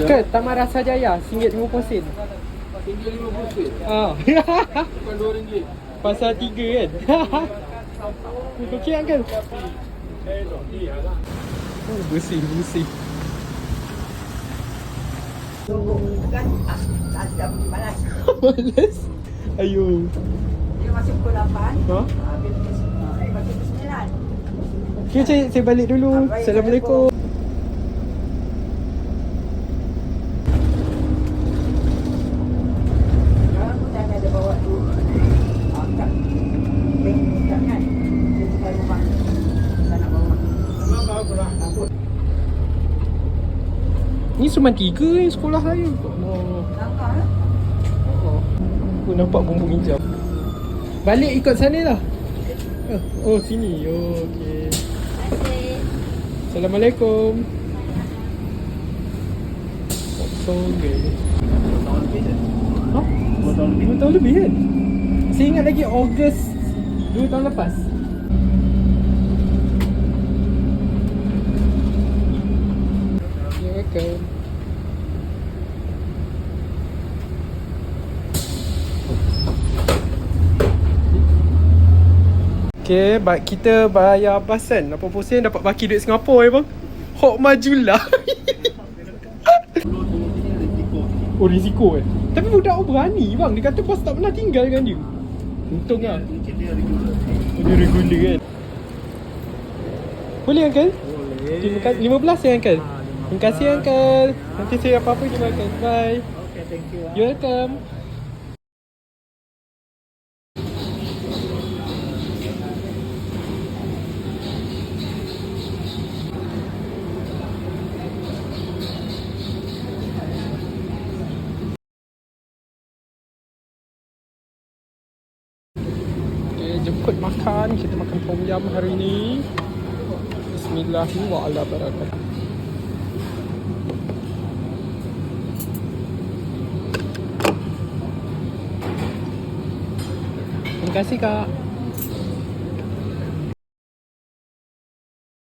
Ke Taman Rasa Jaya, RM1.50. RM50. Ah. Bukan RM2. Pasal 3 kan. Okey kan? Oh, bersih. Kan tak pergi balas. Malas. Ayo. Dia masuk pukul 8. Ha? Habis masuk pukul 9. Okey, cik, saya balik dulu. Baik, Assalamualaikum. Sekarang pun dah ada bawa tu. Kat bank kat kan. Dia tinggal rumah. Tak nak bawa. Takut. Ni cuma 3 yang sekolah saya. Oh. Langkah lah. Oh. Aku nampak bumbung hijau. Balik ikut sana lah. Oh, sini. Oh, okey. Assalamualaikum. Kosong ke? Ha? 2 tahun lebih kan? Saya ingat lagi Ogos 2 tahun lepas. You're welcome. Okay, kita bayar bas kan 80 sen dapat baki duit Singapura bang. Hok majulah. Oh, risiko kan. Tapi budak berani bang. Dia kata bos tak pernah tinggal dengan dia. Untung lah. Dia regular kan. Boleh uncle? Boleh. Terima kasih. 15 ya uncle? Terima kasih uncle. Nanti saya apa-apa dia makan. Bye. Okay, thank you. You're welcome. Jemput makan, kita makan tom yum hari ni. Bismillahirrahmanirrahim. Terima kasih kak.